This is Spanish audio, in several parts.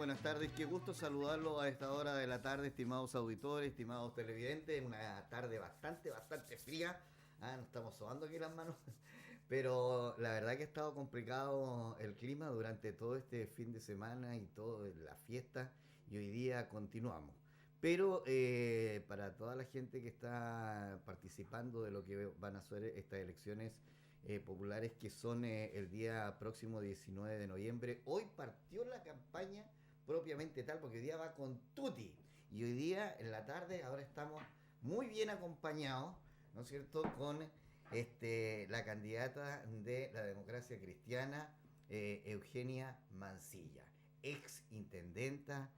buenas tardes. Qué gusto saludarlos a esta hora de la tarde, estimados auditores, estimados televidentes. Una tarde bastante fría. Nos estamos sobando aquí las manos. Pero la verdad que ha estado complicado el clima durante todo este fin de semana y toda la fiesta. Y hoy día continuamos. Pero para toda la gente que está participando de lo que van a ser estas elecciones populares que son el día próximo 19 de noviembre. Hoy partió la campaña propiamente tal, porque hoy día va con tutti. Y hoy día, en la tarde, ahora estamos muy bien acompañados, ¿no es cierto?, con la candidata de la Democracia Cristiana, Eugenia Mancilla, ex intendenta,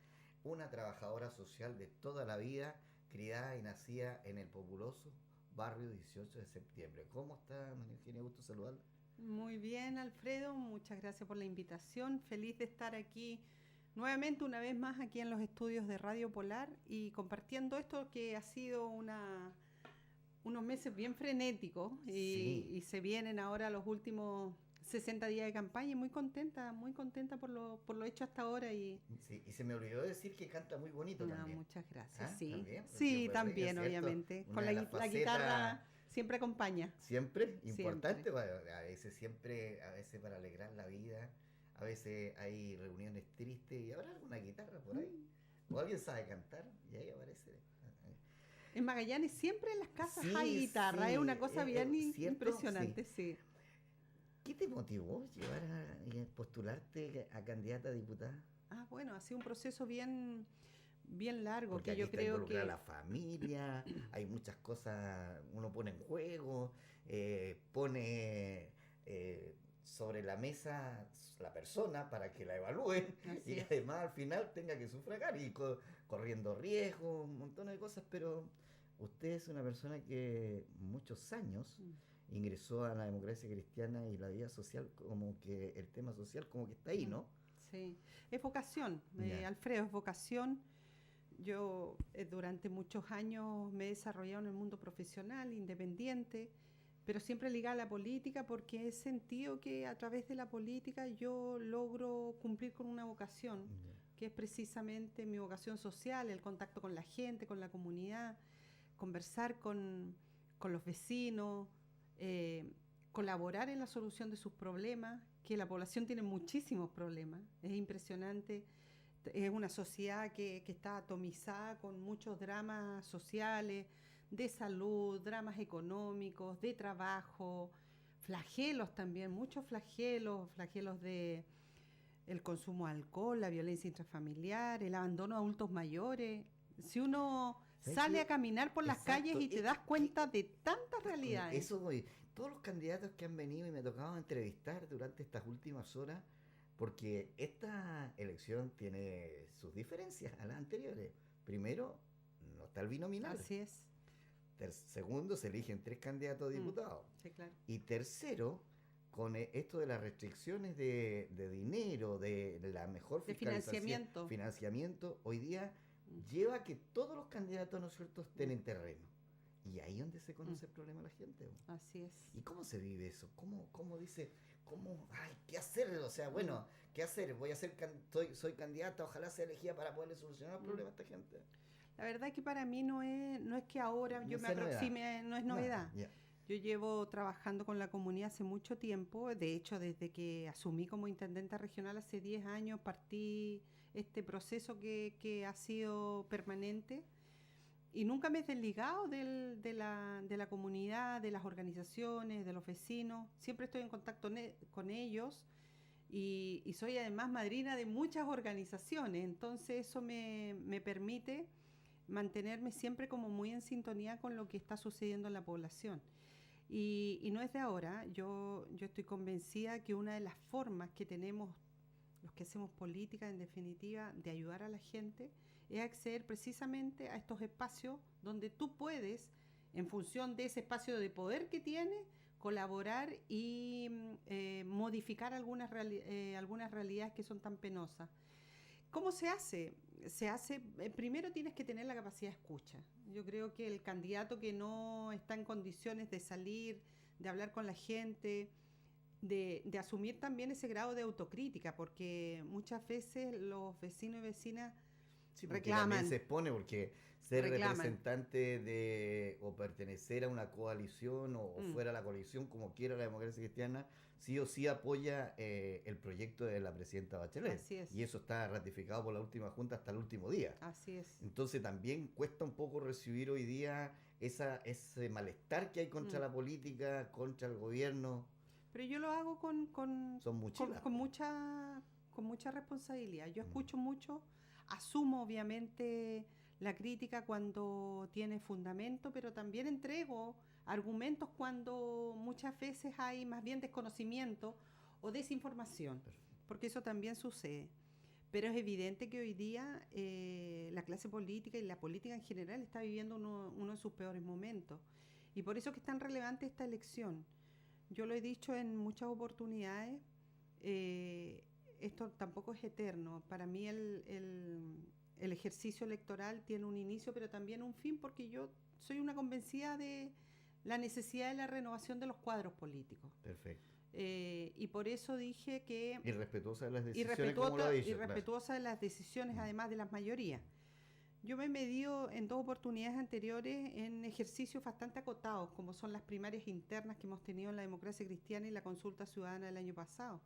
una trabajadora social de toda la vida, criada y nacida en el populoso barrio 18 de septiembre. ¿Cómo está, María Eugenia? Gusto saludarla. Muy bien, Alfredo, muchas gracias por la invitación. Feliz de estar aquí nuevamente, una vez más, aquí en los estudios de Radio Polar y compartiendo esto que ha sido unos meses bien frenéticos y se vienen ahora los últimos 60 días de campaña y muy contenta por lo hecho hasta ahora. Sí, y se me olvidó decir que canta muy bonito también. Muchas gracias, sí. ¿También? Sí, también, obviamente. Con la guitarra siempre acompaña. ¿Siempre? Importante, siempre. A veces para alegrar la vida, a veces hay reuniones tristes y habrá alguna guitarra por ahí. O alguien sabe cantar y ahí aparece. En Magallanes siempre en las casas hay guitarra, es una cosa bien impresionante, sí. ¿Qué te motivó a postularte a candidata a diputada? Bueno, ha sido un proceso bien largo. Porque que aquí yo está creo involucrada que la familia, hay muchas cosas, uno pone en juego, pone sobre la mesa la persona para que la evalúen. Así y además al final tenga que sufragar y corriendo riesgos, un montón de cosas, pero usted es una persona que muchos años ingresó a la Democracia Cristiana y la vida social, como que el tema social como que está ahí, ¿no? Sí, es vocación, Alfredo, es vocación. Yo durante muchos años me he desarrollado en el mundo profesional, independiente, pero siempre ligada a la política porque he sentido que a través de la política yo logro cumplir con una vocación, que es precisamente mi vocación social, el contacto con la gente, con la comunidad, conversar con los vecinos, colaborar en la solución de sus problemas, que la población tiene muchísimos problemas, es impresionante. Es una sociedad que está atomizada con muchos dramas sociales, de salud, dramas económicos, de trabajo, flagelos también, muchos flagelos de el consumo de alcohol, la violencia intrafamiliar, el abandono de adultos mayores. Si uno sale a caminar por las calles y te das cuenta de tantas realidades. Eso voy. Todos los candidatos que han venido y me tocaba entrevistar durante estas últimas horas, porque esta elección tiene sus diferencias a las anteriores. Primero, no está el binominal. Así es. Segundo, se eligen 3 candidatos a diputados. Sí, claro. Y tercero, con esto de las restricciones de dinero, de la mejor fiscalización, financiamiento, hoy día lleva a que todos los candidatos, ¿no es cierto?, estén en terreno. Y ahí es donde se conoce el problema de la gente. Así es. ¿Y cómo se vive eso? ¿Cómo dice, qué hacer? O sea, bueno, ¿qué hacer? Voy a ser soy candidata, ojalá sea elegida para poderle solucionar el problema a esta gente. La verdad es que para mí no es que ahora yo me aproxime, no es novedad. Yo llevo trabajando con la comunidad hace mucho tiempo, de hecho desde que asumí como intendenta regional hace 10 años partí este proceso que ha sido permanente y nunca me he desligado de la comunidad, de las organizaciones, de los vecinos, siempre estoy en contacto con ellos y soy además madrina de muchas organizaciones, entonces eso me permite mantenerme siempre como muy en sintonía con lo que está sucediendo en la población. Y no es de ahora, yo estoy convencida que una de las formas que tenemos los que hacemos política, en definitiva, de ayudar a la gente, es acceder precisamente a estos espacios donde tú puedes, en función de ese espacio de poder que tienes, colaborar y modificar algunas realidades que son tan penosas. ¿Cómo se hace? Primero tienes que tener la capacidad de escucha. Yo creo que el candidato que no está en condiciones de salir, de hablar con la gente, de asumir también ese grado de autocrítica, porque muchas veces los vecinos y vecinas reclaman. También se expone porque ser representante de o pertenecer a una coalición o fuera de la coalición, como quiera la democracia cristiana, sí o sí apoya el proyecto de la presidenta Bachelet. Así es. Y eso está ratificado por la última junta hasta el último día. Así es. Entonces también cuesta un poco recibir hoy día ese malestar que hay contra la política, contra el gobierno. Pero yo lo hago con mucha responsabilidad. Yo escucho mucho, asumo obviamente la crítica cuando tiene fundamento, pero también entrego argumentos cuando muchas veces hay más bien desconocimiento o desinformación, porque eso también sucede. Pero es evidente que hoy día la clase política y la política en general está viviendo uno de sus peores momentos. Y por eso que es tan relevante esta elección. Yo lo he dicho en muchas oportunidades, esto tampoco es eterno. Para mí el ejercicio electoral tiene un inicio, pero también un fin, porque yo soy una convencida de la necesidad de la renovación de los cuadros políticos. Perfecto. Y por eso dije que... Y respetuosa de las decisiones, como lo ha dicho. Y respetuosa de las decisiones, además de las mayorías. Yo me he medido en 2 oportunidades anteriores en ejercicios bastante acotados, como son las primarias internas que hemos tenido en la democracia cristiana y la consulta ciudadana del año pasado,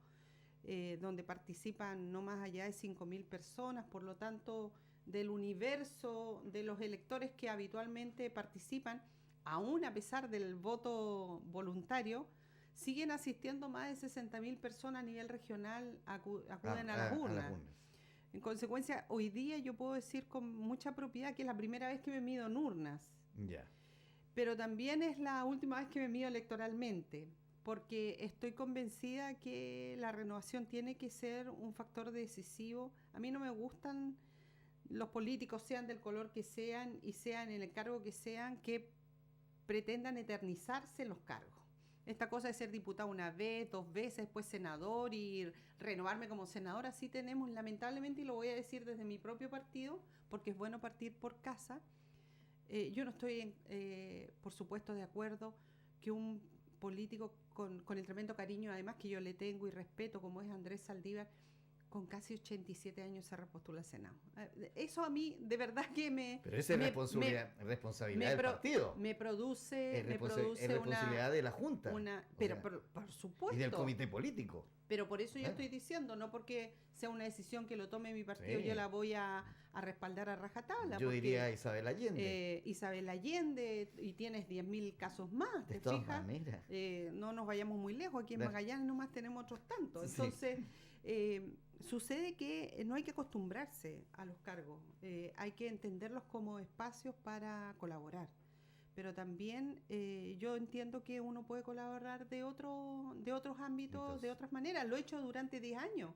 donde participan no más allá de 5.000 personas, por lo tanto, del universo de los electores que habitualmente participan, aún a pesar del voto voluntario, siguen asistiendo más de 60.000 personas a nivel regional, acuden a las urnas. En consecuencia, hoy día yo puedo decir con mucha propiedad que es la primera vez que me mido en urnas. Ya. Pero también es la última vez que me mido electoralmente, porque estoy convencida que la renovación tiene que ser un factor decisivo. A mí no me gustan los políticos, sean del color que sean y sean en el cargo que sean, que pretendan eternizarse en los cargos. Esta cosa de ser diputado una vez, 2 veces, después senador y renovarme como senador, así tenemos lamentablemente, y lo voy a decir desde mi propio partido, porque es bueno partir por casa. Yo no estoy, por supuesto, de acuerdo que un político con el tremendo cariño, además que yo le tengo y respeto, como es Andrés Saldívar, con casi 87 años se repostula al Senado. Eso a mí, de verdad que me... Pero esa es responsabilidad del partido. Me produce... Es responsabilidad de la Junta. Por supuesto. Y del comité político. Pero por eso yo estoy diciendo, no porque sea una decisión que lo tome mi partido, yo la voy a respaldar a rajatabla. Yo diría Isabel Allende. Isabel Allende, y tienes 10.000 casos más, ¿te fijas? No nos vayamos muy lejos, aquí en Magallanes nomás tenemos otros tantos. Entonces... sucede que no hay que acostumbrarse a los cargos, hay que entenderlos como espacios para colaborar, pero también yo entiendo que uno puede colaborar de otros ámbitos. Entonces, de otras maneras. Lo he hecho durante 10 años.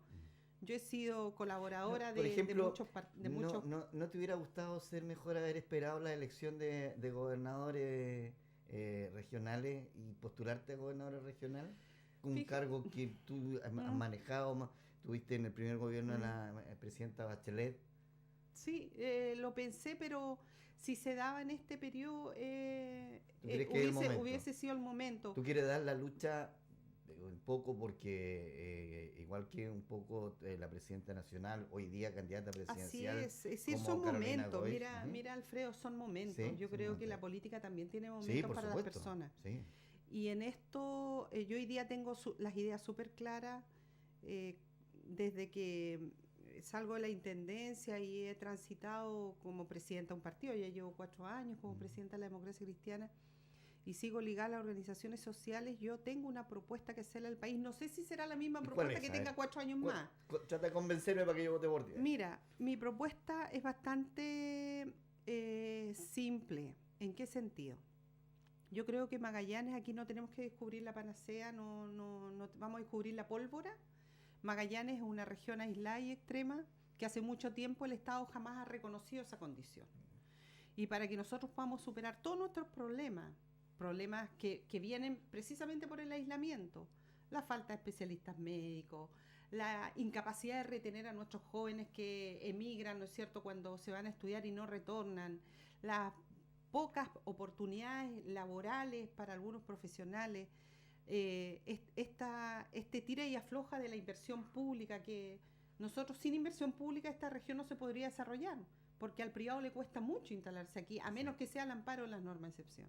Yo he sido colaboradora por ejemplo, de muchos... ¿No te hubiera gustado ser mejor haber esperado la elección de gobernadores regionales y postularte a gobernador regional? Un cargo que tú has manejado, tuviste en el primer gobierno de la presidenta Bachelet. Sí, lo pensé, pero si se daba en este periodo, hubiese sido el momento. ¿Tú quieres dar la lucha un poco porque, igual que un poco la presidenta nacional, hoy día candidata presidencial? Así es decir, son momentos. Mira, Alfredo, son momentos. Sí, yo creo que la política también tiene momentos para las personas. Sí. Y en esto, yo hoy día tengo las ideas súper claras, desde que salgo de la intendencia y he transitado como presidenta de un partido, ya llevo 4 años como presidenta de la democracia cristiana y sigo ligada a las organizaciones sociales. Yo tengo una propuesta que hacerle al país, no sé si será la misma propuesta que tenga 4 años más. Trata de convencerme para que yo vote por ti. Mira, mi propuesta es bastante simple. ¿En qué sentido? Yo creo que Magallanes, aquí no tenemos que descubrir la panacea, no vamos a descubrir la pólvora. Magallanes es una región aislada y extrema que hace mucho tiempo el Estado jamás ha reconocido esa condición. Y para que nosotros podamos superar todos nuestros problemas que vienen precisamente por el aislamiento, la falta de especialistas médicos, la incapacidad de retener a nuestros jóvenes que emigran, ¿no es cierto?, cuando se van a estudiar y no retornan, las pocas oportunidades laborales para algunos profesionales, este tira y afloja de la inversión pública, que nosotros sin inversión pública esta región no se podría desarrollar, porque al privado le cuesta mucho instalarse aquí, a menos que sea al amparo de las normas de excepción.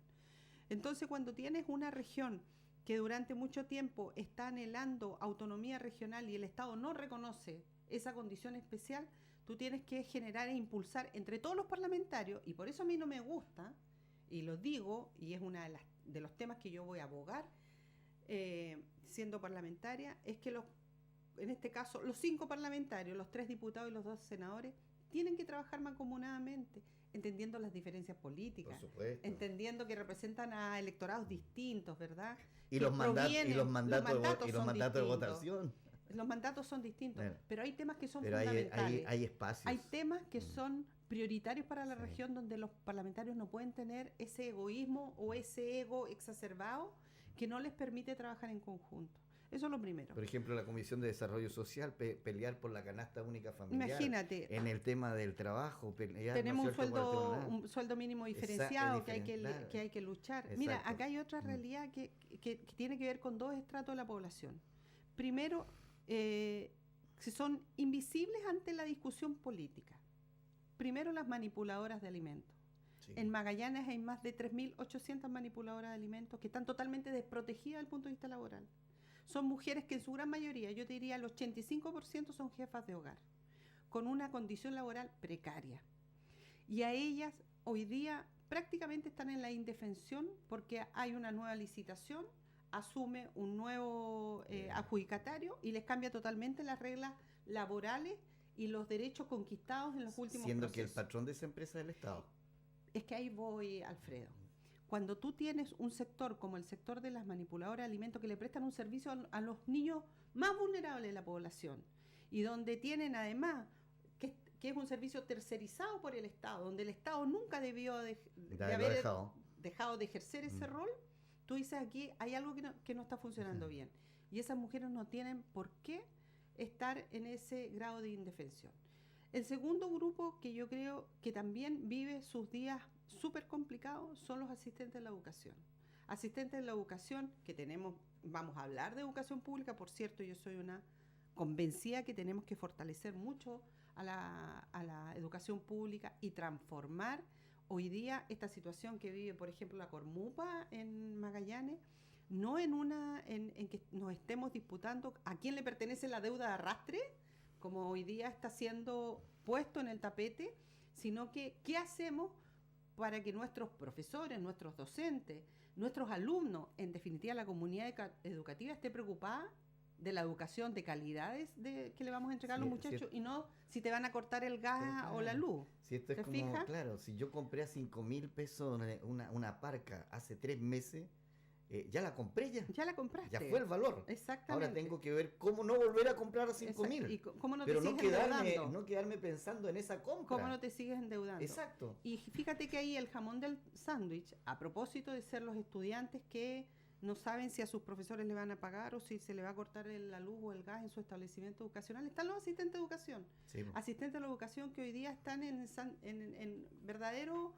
Entonces, cuando tienes una región que durante mucho tiempo está anhelando autonomía regional y el Estado no reconoce esa condición especial, tú tienes que generar e impulsar entre todos los parlamentarios, y por eso a mí no me gusta, y lo digo, y es uno de los temas que yo voy a abogar siendo parlamentaria, es que en este caso los 5 parlamentarios, los 3 diputados y los 2 senadores, tienen que trabajar mancomunadamente, entendiendo las diferencias políticas, entendiendo que representan a electorados distintos, ¿verdad? Y los mandatos de votación. Los mandatos son distintos, bueno, pero hay temas que son fundamentales. Hay espacios. Hay temas que son prioritarios para la región, donde los parlamentarios no pueden tener ese egoísmo o ese ego exacerbado que no les permite trabajar en conjunto. Eso es lo primero. Por ejemplo, la Comisión de Desarrollo Social, pelear por la canasta única familiar. Imagínate. En el tema del trabajo, tenemos un sueldo mínimo diferenciado que hay que luchar. Exacto. Mira, acá hay otra realidad que tiene que ver con 2 estratos de la población. Primero, si son invisibles ante la discusión política. Primero, las manipuladoras de alimentos. Sí. En Magallanes hay más de 3.800 manipuladoras de alimentos que están totalmente desprotegidas desde el punto de vista laboral. Son mujeres que en su gran mayoría, yo te diría el 85% son jefas de hogar, con una condición laboral precaria. Y a ellas hoy día prácticamente están en la indefensión porque hay una nueva licitación, asume un nuevo adjudicatario y les cambia totalmente las reglas laborales y los derechos conquistados en los últimos Siendo procesos. Que el patrón de esa empresa es el Estado. Es que ahí voy, Alfredo. Cuando tú tienes un sector como el sector de las manipuladoras de alimentos que le prestan un servicio a los niños más vulnerables de la población y donde tienen además que es un servicio tercerizado por el Estado, donde el Estado nunca debió de haber dejado de ejercer ese rol, tú dices aquí hay algo que no está funcionando bien. Y esas mujeres no tienen por qué estar en ese grado de indefensión. El segundo grupo que yo creo que también vive sus días súper complicados son los asistentes de la educación. Asistentes de la educación que vamos a hablar de educación pública, por cierto, yo soy una convencida que tenemos que fortalecer mucho a la educación pública y transformar hoy día esta situación que vive, por ejemplo, la Cormupa en Magallanes, no en que nos estemos disputando a quién le pertenece la deuda de arrastre, como hoy día está siendo puesto en el tapete, sino que qué hacemos para que nuestros profesores, nuestros docentes, nuestros alumnos, en definitiva la comunidad educativa esté preocupada de la educación de calidades que le vamos a entregar a los muchachos y no si te van a cortar el gas o la luz. Si esto es como, fijas? Claro, si yo compré a 5.000 pesos una parca hace 3 meses, ya la compré ya. Ya la compraste. Ya fue el valor. Exactamente. Ahora tengo que ver cómo no volver a comprar a 5.000. ¿Y cómo no Pero te sigues endeudando? No quedarme pensando en esa compra. ¿Cómo no te sigues endeudando? Exacto. Y fíjate que ahí el jamón del sándwich, a propósito de ser los estudiantes que no saben si a sus profesores le van a pagar o si se le va a cortar la luz o el gas en su establecimiento educacional, están los asistentes de educación. Sí. Asistentes de la educación que hoy día están en verdadero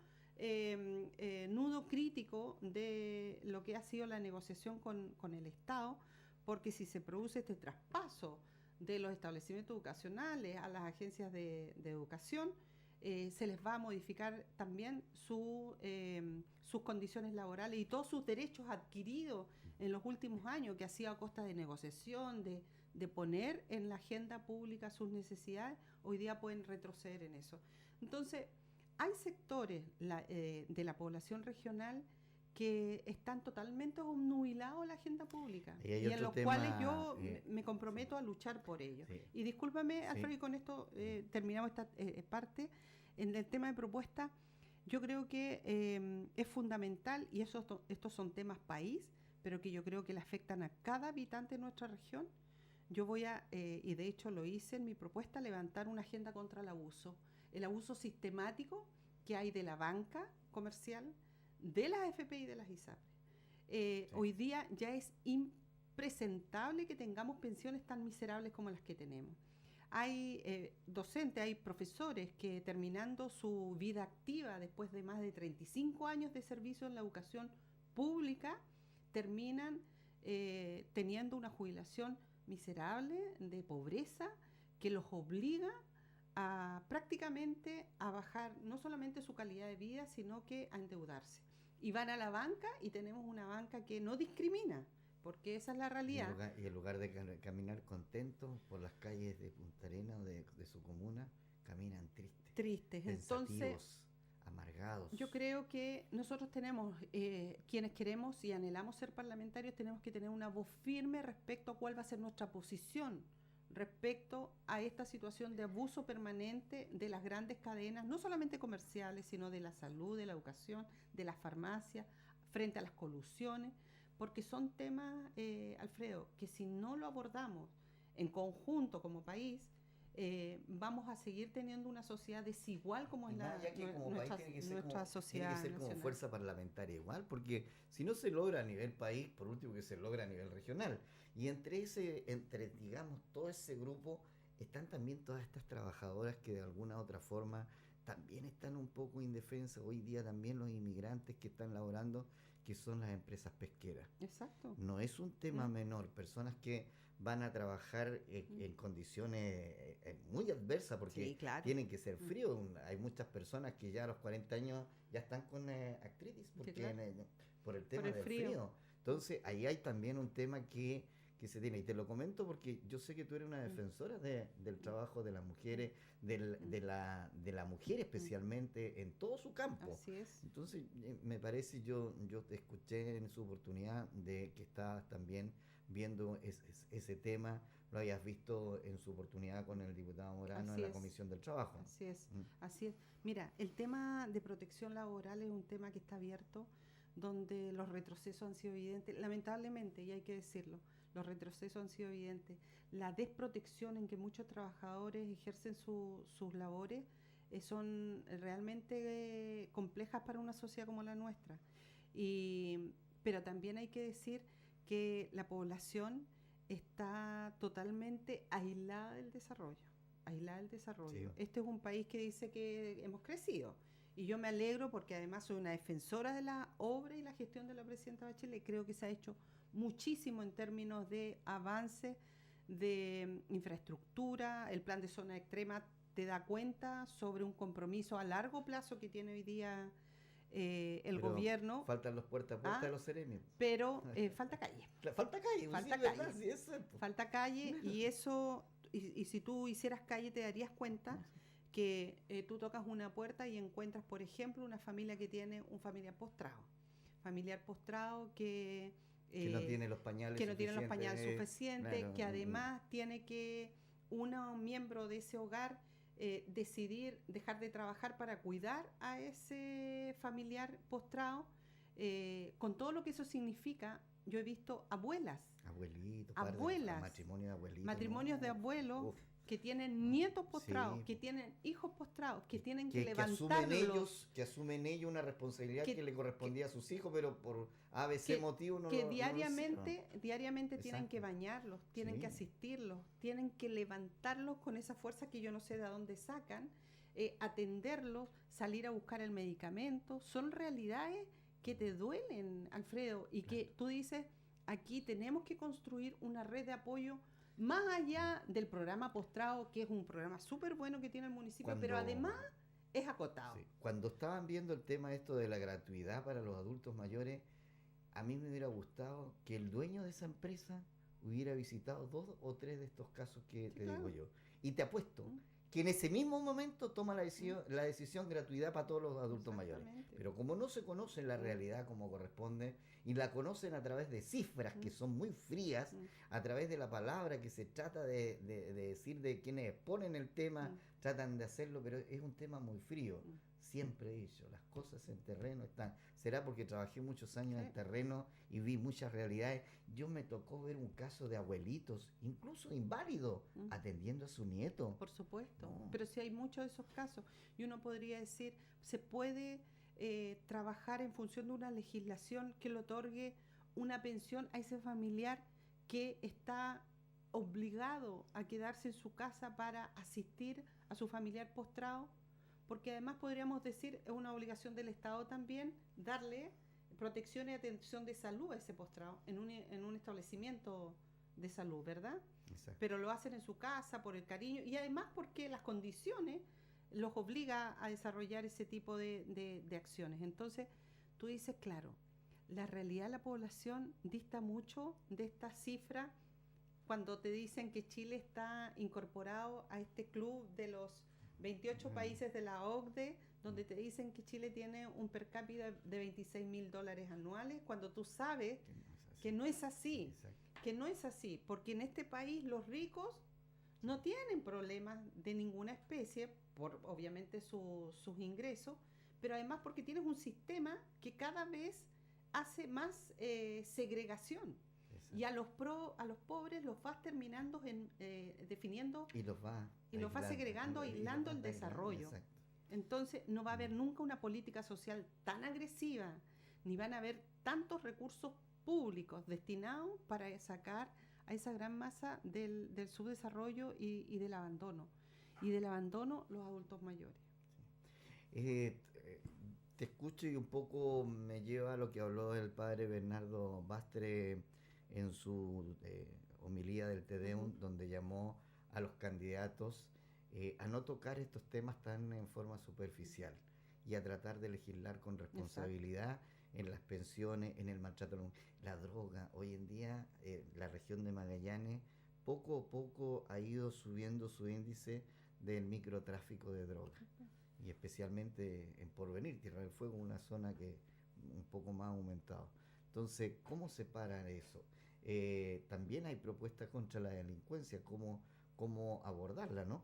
nudo crítico de lo que ha sido la negociación con el Estado, porque si se produce este traspaso de los establecimientos educacionales a las agencias de educación, se les va a modificar también sus condiciones laborales y todos sus derechos adquiridos en los últimos años, que ha sido a costa de negociación, de poner en la agenda pública sus necesidades, hoy día pueden retroceder en eso. Entonces, hay sectores de la población regional que están totalmente obnubilados a la agenda pública y en los cuales yo me comprometo a luchar por ellos. Sí. Y discúlpame, Alfredo, y con esto terminamos esta parte. En el tema de propuesta, yo creo que es fundamental, y estos son temas país, pero que yo creo que le afectan a cada habitante de nuestra región. Yo voy y de hecho lo hice en mi propuesta, levantar una agenda contra el abuso sistemático que hay de la banca comercial, de las AFP y de las ISAPRE. Sí. Hoy día ya es impresentable que tengamos pensiones tan miserables como las que tenemos. Hay docentes, hay profesores que terminando su vida activa después de más de 35 años de servicio en la educación pública, terminan teniendo una jubilación miserable, de pobreza, que los obliga a prácticamente a bajar no solamente su calidad de vida, sino que a endeudarse. Y van a la banca y tenemos una banca que no discrimina, porque esa es la realidad. Y en lugar de caminar contentos por las calles de Punta Arenas o de su comuna, caminan tristes. Tristes, entonces amargados. Yo creo que nosotros tenemos, quienes queremos y anhelamos ser parlamentarios, tenemos que tener una voz firme respecto a cuál va a ser nuestra posición respecto a esta situación de abuso permanente de las grandes cadenas, no solamente comerciales, sino de la salud, de la educación, de las farmacias, frente a las colusiones, porque son temas, Alfredo, que si no lo abordamos en conjunto como país, vamos a seguir teniendo una sociedad desigual como es nuestra sociedad. Tiene que ser como fuerza parlamentaria igual, porque si no se logra a nivel país, por último que se logra a nivel regional. Y entre digamos, todo ese grupo están también todas estas trabajadoras que de alguna u otra forma también están un poco indefensas. Hoy día también los inmigrantes que están laborando, que son las empresas pesqueras. Exacto. No es un tema menor, personas que van a trabajar en condiciones muy adversas porque sí, claro. tienen que ser fríos. Hay muchas personas que ya a los 40 años ya están con artritis porque sí, claro. Por el tema del frío. Entonces ahí hay también un tema que se tiene, y te lo comento porque yo sé que tú eres una defensora del trabajo de las mujeres, de la mujer especialmente en todo su campo. Así es. Entonces me parece, yo te escuché en su oportunidad de que estabas también viendo ese tema, lo hayas visto en su oportunidad con el diputado Morano en la Comisión del Trabajo. Así es, así es. Mira, el tema de protección laboral es un tema que está abierto, donde los retrocesos han sido evidentes, lamentablemente, y hay que decirlo, los retrocesos han sido evidentes. La desprotección en que muchos trabajadores ejercen sus labores son realmente complejas para una sociedad como la nuestra. Pero también hay que decir que la población está totalmente aislada del desarrollo. Sí. Este es un país que dice que hemos crecido. Y yo me alegro porque además soy una defensora de la obra y la gestión de la presidenta Bachelet. Creo que se ha hecho muchísimo en términos de avance, de infraestructura. El plan de zona extrema te da cuenta sobre un compromiso a largo plazo que tiene hoy día el gobierno. Faltan los puerta a puerta de los serenios. Pero falta calle. Falta calle. Falta sí, calle. ¿verdad? Sí, es falta calle y eso, y si tú hicieras calle te darías cuenta que tú tocas una puerta y encuentras, por ejemplo, una familia que tiene un familiar postrado. Familiar postrado que no tiene los pañales suficientes, claro, que además tiene que un miembro de ese hogar decidir dejar de trabajar para cuidar a ese familiar postrado, con todo lo que eso significa. Yo he visto abuelas, matrimonios de abuelos que tienen nietos postrados, que tienen hijos postrados, que tienen que levantarlos. Que asumen ellos una responsabilidad que le correspondía a sus hijos, pero por ABC motivo no que diariamente tienen que bañarlos, tienen que asistirlos, tienen que levantarlos con esa fuerza que yo no sé de dónde sacan, atenderlos, salir a buscar el medicamento. Son realidades que te duelen, Alfredo, y que tú dices, aquí tenemos que construir una red de apoyo más allá del programa Postrado, que es un programa súper bueno que tiene el municipio, pero además es acotado. Sí. Cuando estaban viendo el tema esto de la gratuidad para los adultos mayores, a mí me hubiera gustado que el dueño de esa empresa hubiera visitado 2 o 3 de estos casos que te digo yo. Y te apuesto que en ese mismo momento toma la decisión gratuidad para todos los adultos mayores. Pero como no se conoce la realidad como corresponde, y la conocen a través de cifras que son muy frías, a través de la palabra que se trata de decir de quienes exponen el tema, tratan de hacerlo, pero es un tema muy frío. Siempre he dicho, las cosas en terreno están. Será porque trabajé muchos años en terreno y vi muchas realidades. Yo me tocó ver un caso de abuelitos, incluso inválidos, atendiendo a su nieto. Por supuesto, pero sí hay muchos de esos casos. Y uno podría decir, se puede trabajar en función de una legislación que le otorgue una pensión a ese familiar que está obligado a quedarse en su casa para asistir a su familiar postrado, porque además podríamos decir es una obligación del Estado también darle protección y atención de salud a ese postrado en un establecimiento de salud, ¿verdad? Exacto. Pero lo hacen en su casa por el cariño y además porque las condiciones los obliga a desarrollar ese tipo de acciones. Entonces, tú dices, claro, la realidad de la población dista mucho de esta cifra cuando te dicen que Chile está incorporado a este club de los 28 países de la OCDE, donde te dicen que Chile tiene un per cápita de $26,000 anuales, cuando tú sabes que no es así, que no es así, porque en este país los ricos no tienen problemas de ninguna especie, por obviamente sus ingresos, pero además porque tienes un sistema que cada vez hace más segregación. Exacto. Y a los pobres los vas terminando definiendo y los vas segregando, aislando el desarrollo. Exacto. Entonces no va a haber nunca una política social tan agresiva, ni van a haber tantos recursos públicos destinados para sacar a esa gran masa del subdesarrollo y del abandono. Y del abandono los adultos mayores. Sí. Te escucho y un poco me lleva a lo que habló el padre Bernardo Bastre en su homilía del Te Deum, donde llamó a los candidatos a no tocar estos temas tan en forma superficial y a tratar de legislar con responsabilidad. Exacto. En las pensiones, en el maltrato, la droga. Hoy en día la región de Magallanes poco a poco ha ido subiendo su índice del microtráfico de droga. Y especialmente en Porvenir, Tierra del Fuego, una zona que un poco más ha aumentado. Entonces, ¿cómo se para eso? También hay propuestas contra la delincuencia, cómo abordarla, ¿no?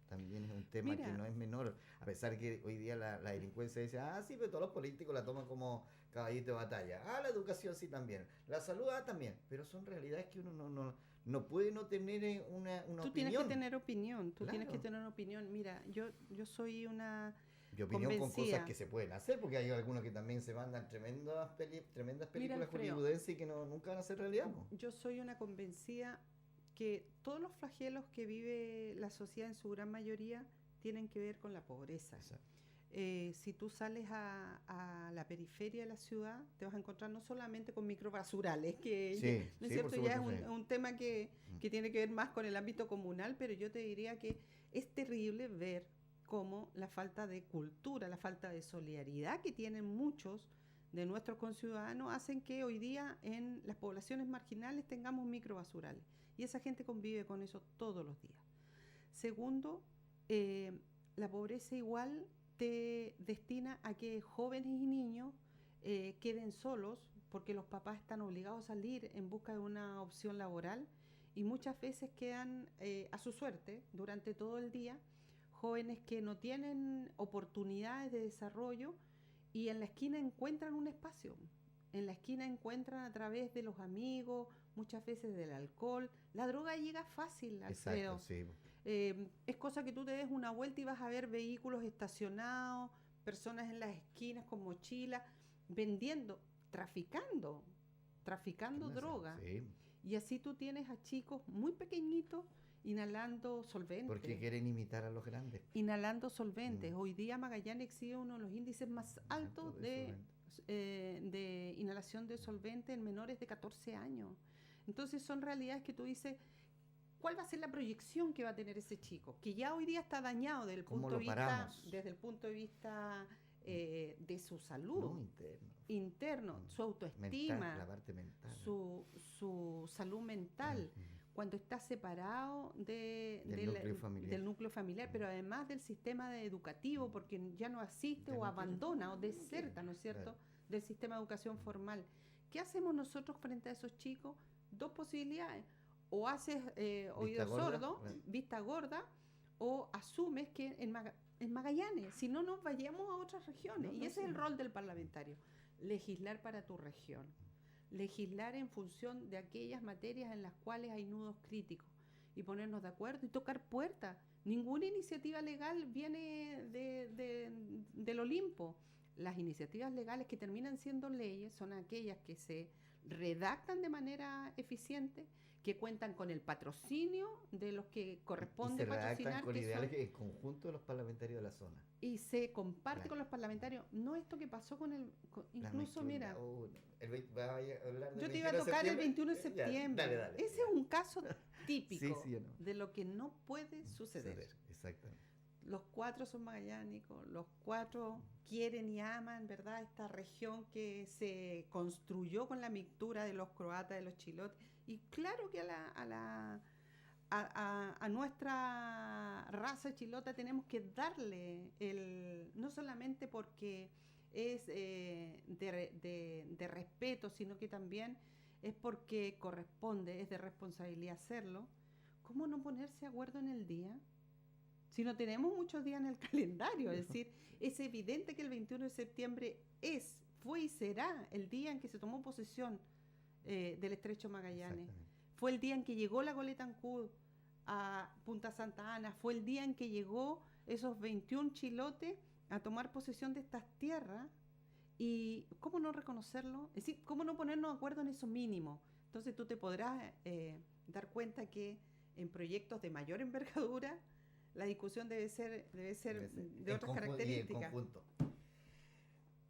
También es un tema que no es menor, a pesar que hoy día la delincuencia dice, sí, pero todos los políticos la toman como caballito de batalla. La educación sí también, la salud también, pero son realidades que uno no puede no tener una opinión. Tú tienes que tener opinión, tienes que tener opinión. Mira, yo soy una opinión con cosas que se pueden hacer, porque hay algunos que también se mandan tremendas películas hollywoodenses y que nunca van a ser realidad. Yo soy una convencida que todos los flagelos que vive la sociedad en su gran mayoría tienen que ver con la pobreza. Si tú sales a la periferia de la ciudad, te vas a encontrar no solamente con microbasurales, que ¿no es cierto? Ya es un tema que tiene que ver más con el ámbito comunal, pero yo te diría que es terrible ver cómo la falta de cultura, la falta de solidaridad que tienen muchos de nuestros conciudadanos hacen que hoy día en las poblaciones marginales tengamos microbasurales. Y esa gente convive con eso todos los días. Segundo, la pobreza igual te destina a que jóvenes y niños queden solos porque los papás están obligados a salir en busca de una opción laboral y muchas veces quedan a su suerte durante todo el día, jóvenes que no tienen oportunidades de desarrollo y en la esquina encuentran un espacio. En la esquina encuentran a través de los amigos, muchas veces del alcohol. La droga llega fácil, Alfredo. Exacto, sí. Es cosa que tú te des una vuelta y vas a ver vehículos estacionados, personas en las esquinas con mochilas, vendiendo, traficando droga. Sí. Y así tú tienes a chicos muy pequeñitos inhalando solventes. Porque quieren imitar a los grandes. Inhalando solventes. Hoy día Magallanes exhibe uno de los índices más altos de inhalación de solvente en menores de 14 años. Entonces son realidades que tú dices, ¿cuál va a ser la proyección que va a tener ese chico? Que ya hoy día está dañado desde el punto de vista de su salud. No, interno, su autoestima, mental, la parte mental. Su salud mental. Cuando está separado del núcleo familiar, pero además del sistema educativo, porque ya no asiste o abandona o deserta, ¿no es cierto?, del sistema de educación formal. ¿Qué hacemos nosotros frente a esos chicos? Dos posibilidades. O haces oído sordo, vista gorda, o asumes que en Magallanes, si no nos vayamos a otras regiones. Y ese es el rol del parlamentario, legislar para tu región. Legislar en función de aquellas materias en las cuales hay nudos críticos y ponernos de acuerdo y tocar puertas. Ninguna iniciativa legal viene del Olimpo. Las iniciativas legales que terminan siendo leyes son aquellas que se redactan de manera eficiente, que cuentan con el patrocinio de los que corresponde patrocinar. Y se redactan con ideales en conjunto de los parlamentarios de la zona. Y se comparte con los parlamentarios. No esto que pasó con incluso, mira... yo te iba a tocar el 21 de septiembre. Dale, ese es un caso típico de lo que no puede suceder. Exactamente. Los 4 son magallánicos, los 4 quieren y aman, ¿verdad? Esta región que se construyó con la mixtura de los croatas, de los chilotes. Y claro que a nuestra raza chilota tenemos que darle no solamente porque es de respeto, sino que también es porque corresponde, es de responsabilidad hacerlo. ¿Cómo no ponerse de acuerdo en el día? Si no tenemos muchos días en el calendario, es decir, es evidente que el 21 de septiembre fue y será el día en que se tomó posesión del Estrecho Magallanes. Fue el día en que llegó la goleta Ancud a Punta Santa Ana, fue el día en que llegó esos 21 chilotes a tomar posesión de estas tierras. Y ¿cómo no reconocerlo? Es decir, ¿cómo no ponernos de acuerdo en eso mínimo? Entonces tú te podrás dar cuenta que en proyectos de mayor envergadura la discusión debe ser de otras características. Y en conjunto.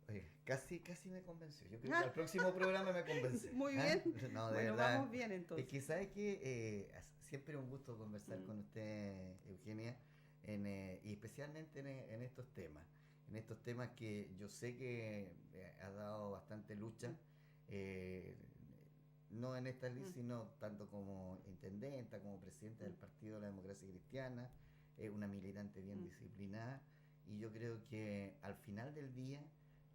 Oye, casi me convenció. Yo creo que al próximo programa me convence. Muy bien. No, de verdad, vamos bien entonces. Es que sabes que siempre es un gusto conversar con usted, Eugenia, y especialmente en estos temas. En estos temas que yo sé que ha dado bastante lucha, no en esta lista, sino tanto como intendenta, como presidenta del Partido de la Democracia Cristiana, una militante bien disciplinada, y yo creo que al final del día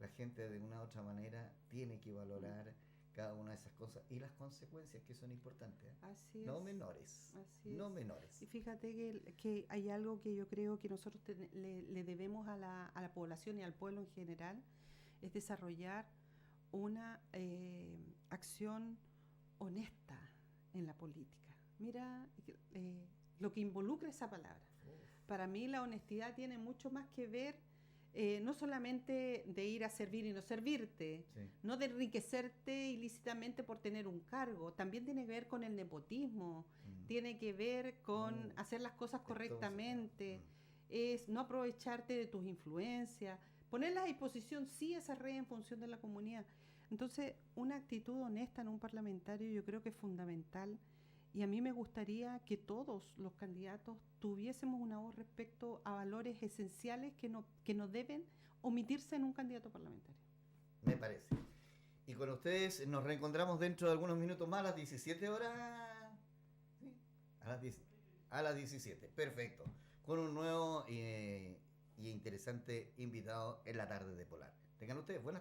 la gente de una u otra manera tiene que valorar cada una de esas cosas y las consecuencias que son importantes. Así no es. Menores. Así no es. menores. Y fíjate que hay algo que yo creo que nosotros le debemos a la población y al pueblo en general, es desarrollar una acción honesta en la política. Mira lo que involucra esa palabra. Para mí la honestidad tiene mucho más que ver, no solamente de ir a servir y no servirte, no de enriquecerte ilícitamente por tener un cargo, también tiene que ver con el nepotismo, tiene que ver con hacer las cosas correctamente, es no aprovecharte de tus influencias, ponerlas a disposición, sí, esa red en función de la comunidad. Entonces, una actitud honesta en un parlamentario yo creo que es fundamental. Y a mí me gustaría que todos los candidatos tuviésemos una voz respecto a valores esenciales que no deben omitirse en un candidato parlamentario. Me parece. Y con ustedes nos reencontramos dentro de algunos minutos más a las 17 horas. ¿Sí? A las 17. Perfecto. Con un nuevo y interesante invitado en la tarde de Polar. Tengan ustedes buenas tardes.